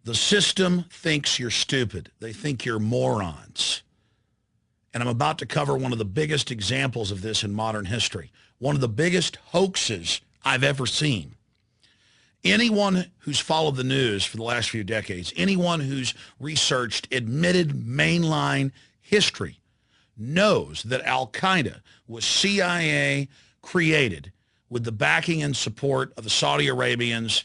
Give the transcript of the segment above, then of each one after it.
The system thinks you're stupid. They think you're morons. And I'm about to cover one of the biggest examples of this in modern history. One of the biggest hoaxes I've ever seen. Anyone who's followed the news for the last few decades, anyone who's researched admitted mainline history knows that Al Qaeda was CIA created with the backing and support of the Saudi Arabians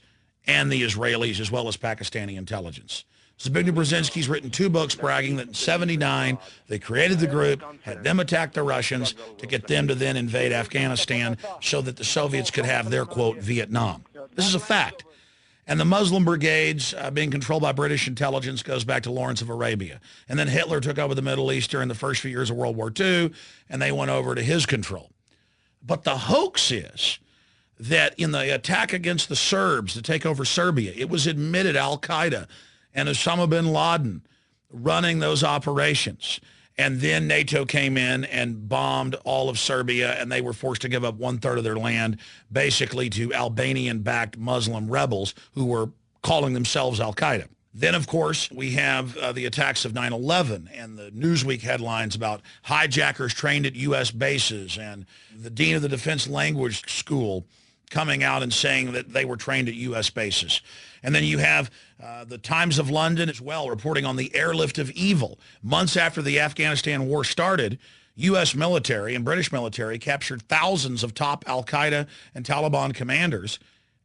and the Israelis, as well as Pakistani intelligence. Zbigniew Brzezinski's written 2 books bragging that in '79 they created the group, had them attack the Russians to get them to then invade Afghanistan so that the Soviets could have their, quote, Vietnam. This is a fact. And the Muslim brigades being controlled by British intelligence goes back to Lawrence of Arabia. And then Hitler took over the Middle East during the first few years of World War II, and they went over to his control. But the hoax is that in the attack against the Serbs to take over Serbia, it was admitted Al Qaeda and Osama bin Laden running those operations. And then NATO came in and bombed all of Serbia, and they were forced to give up 1/3 of their land, basically to Albanian-backed Muslim rebels who were calling themselves Al Qaeda. Then, of course, we have the attacks of 9/11 and the Newsweek headlines about hijackers trained at U.S. bases, and the dean of the Defense Language School coming out and saying that they were trained at U.S. bases. And then you have the Times of London as well reporting on the airlift of evil. Months after the Afghanistan war started, U.S. military and British military captured thousands of top Al-Qaeda and Taliban commanders,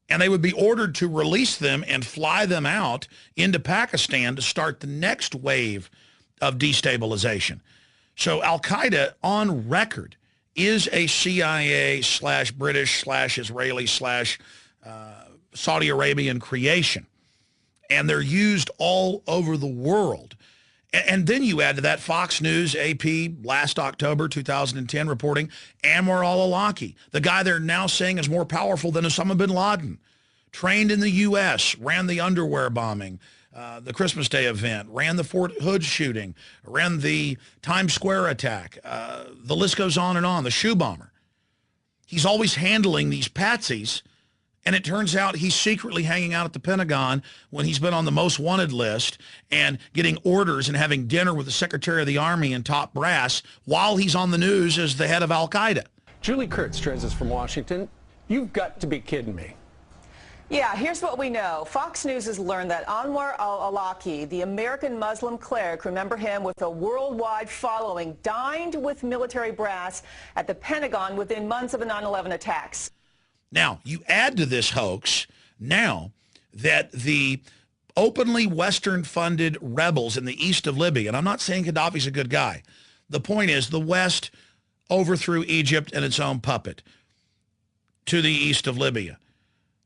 and they would be ordered to release them and fly them out into Pakistan to start the next wave of destabilization. So Al-Qaeda on record is a CIA/British/Israeli/Saudi Arabian creation. And they're used all over the world. And then you add to that Fox News, AP, last October 2010 reporting Anwar al-Awlaki, the guy they're now saying is more powerful than Osama bin Laden, trained in the U.S., ran the underwear bombing, the Christmas Day event, ran the Fort Hood shooting, ran the Times Square attack. The list goes on, the shoe bomber. He's always handling these patsies, and it turns out he's secretly hanging out at the Pentagon when he's been on the most wanted list and getting orders and having dinner with the Secretary of the Army and top brass while he's on the news as the head of Al-Qaeda. Julie Kurtz joins us from Washington. You've got to be kidding me. Yeah, here's what we know. Fox News has learned that Anwar al-Awlaki, the American Muslim cleric, remember him with a worldwide following, dined with military brass at the Pentagon within months of the 9/11 attacks. Now, you add to this hoax now that the openly Western-funded rebels in the east of Libya, and I'm not saying Gaddafi's a good guy. The point is the West overthrew Egypt and its own puppet to the east of Libya.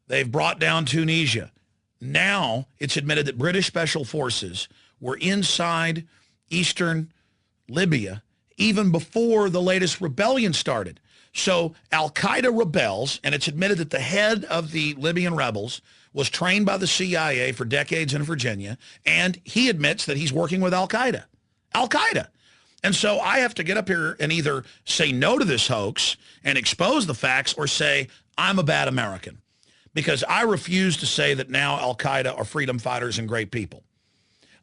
They've brought down Tunisia. Now it's admitted that British special forces were inside eastern Libya even before the latest rebellion started. So Al-Qaeda rebels, and it's admitted that the head of the Libyan rebels was trained by the CIA for decades in Virginia, and he admits that he's working with Al-Qaeda. Al-Qaeda. And so I have to get up here and either say no to this hoax and expose the facts, or say I'm a bad American, because I refuse to say that now Al-Qaeda are freedom fighters and great people.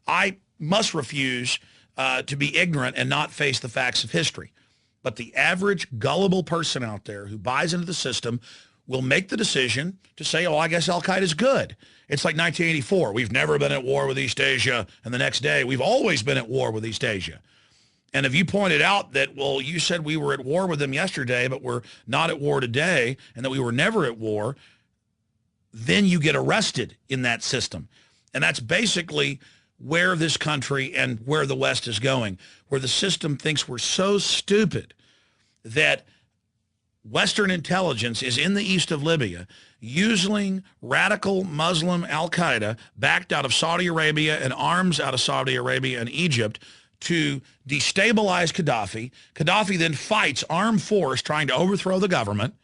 I must refuse to be ignorant and not face the facts of history. But the average gullible person out there who buys into the system will make the decision to say, oh, I guess Al-Qaeda is good. It's like 1984. We've never been at war with East Asia. And the next day, we've always been at war with East Asia. And if you pointed out that, well, you said we were at war with them yesterday, but we're not at war today, and that we were never at war, then you get arrested in that system. And that's basically where this country and where the West is going, where the system thinks we're so stupid that Western intelligence is in the east of Libya using radical Muslim Al-Qaeda backed out of Saudi Arabia and arms out of Saudi Arabia and Egypt to destabilize Gaddafi. Gaddafi then fights armed force trying to overthrow the government,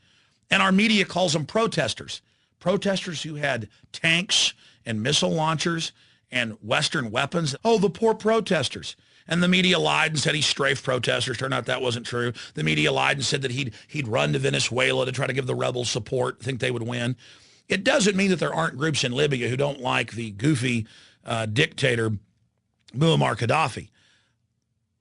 and our media calls them protesters. Protesters who had tanks and missile launchers and Western weapons. Oh, the poor protesters. And the media lied and said he strafed protesters. Turned out that wasn't true. The media lied and said that he'd run to Venezuela to try to give the rebels support, think they would win. It doesn't mean that there aren't groups in Libya who don't like the goofy dictator Muammar Gaddafi.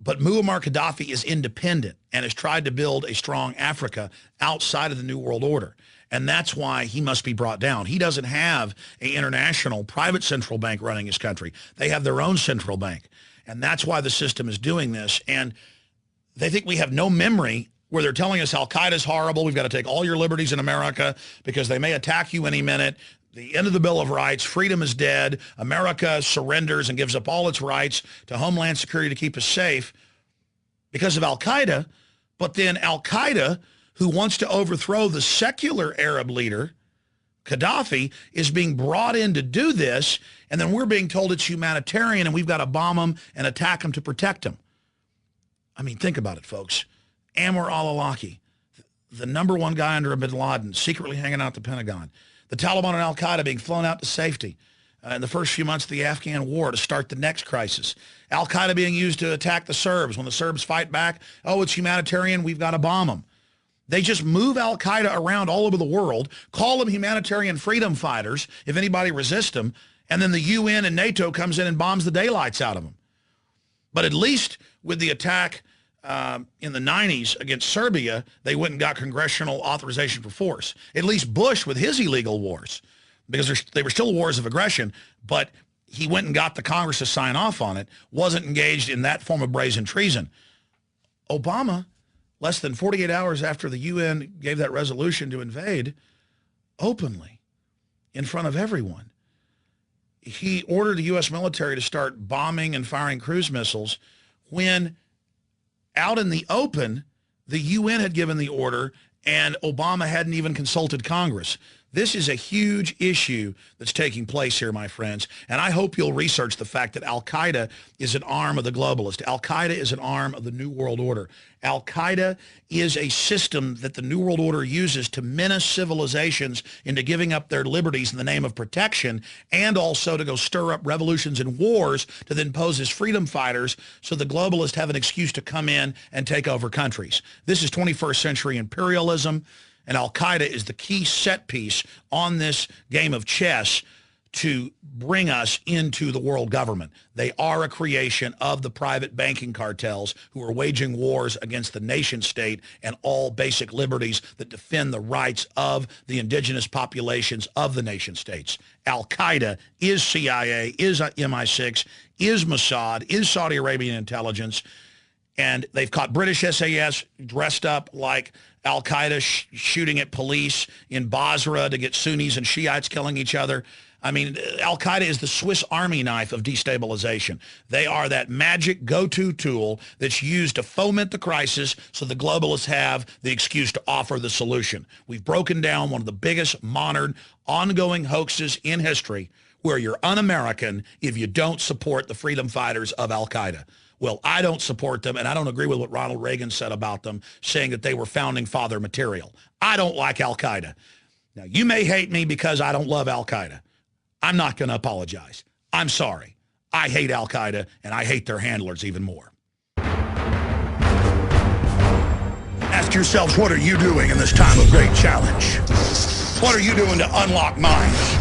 But Muammar Gaddafi is independent and has tried to build a strong Africa outside of the New World Order. And that's why he must be brought down. He doesn't have an international private central bank running his country. They have their own central bank. And that's why the system is doing this. And they think we have no memory where they're telling us Al Qaeda is horrible. We've got to take all your liberties in America because they may attack you any minute. The end of the Bill of Rights, freedom is dead. America surrenders and gives up all its rights to Homeland Security to keep us safe because of Al Qaeda. But then Al Qaeda, who wants to overthrow the secular Arab leader, Gaddafi, is being brought in to do this, and then we're being told it's humanitarian and we've got to bomb them and attack them to protect them. I mean, think about it, folks. Anwar al-Awlaki, the #1 guy under bin Laden, secretly hanging out at the Pentagon. The Taliban and Al Qaeda being flown out to safety in the first few months of the Afghan war to start the next crisis. Al Qaeda being used to attack the Serbs. When the Serbs fight back, oh, it's humanitarian, we've got to bomb them. They just move Al Qaeda around all over the world, call them humanitarian freedom fighters if anybody resists them, and then the UN and NATO comes in and bombs the daylights out of them. But at least with the attack in the 90s against Serbia, they went and got congressional authorization for force. At least Bush with his illegal wars, because they were still wars of aggression, but he went and got the Congress to sign off on it, wasn't engaged in that form of brazen treason. Obama, less than 48 hours after the UN gave that resolution to invade, openly, in front of everyone, he ordered the U.S. military to start bombing and firing cruise missiles when out in the open, the UN had given the order and Obama hadn't even consulted Congress. This is a huge issue that's taking place here, my friends, and I hope you'll research the fact that Al Qaeda is an arm of the globalist. Al Qaeda is an arm of the New World Order. Al Qaeda is a system that the New World Order uses to menace civilizations into giving up their liberties in the name of protection, and also to go stir up revolutions and wars to then pose as freedom fighters so the globalists have an excuse to come in and take over countries. This is 21st century imperialism. And Al Qaeda is the key set piece on this game of chess to bring us into the world government. They are a creation of the private banking cartels who are waging wars against the nation state and all basic liberties that defend the rights of the indigenous populations of the nation states. Al Qaeda is CIA, is MI6, is Mossad, is Saudi Arabian intelligence, and they've caught British SAS dressed up like Al Qaeda shooting at police in Basra to get Sunnis and Shiites killing each other. I mean, Al Qaeda is the Swiss Army knife of destabilization. They are that magic go-to tool that's used to foment the crisis so the globalists have the excuse to offer the solution. We've broken down one of the biggest modern ongoing hoaxes in history, where you're un-American if you don't support the freedom fighters of Al Qaeda. Well, I don't support them, and I don't agree with what Ronald Reagan said about them, saying that they were founding father material. I don't like Al Qaeda. Now, you may hate me because I don't love Al Qaeda. I'm not going to apologize. I'm sorry. I hate Al Qaeda, and I hate their handlers even more. Ask yourselves, what are you doing in this time of great challenge? What are you doing to unlock minds?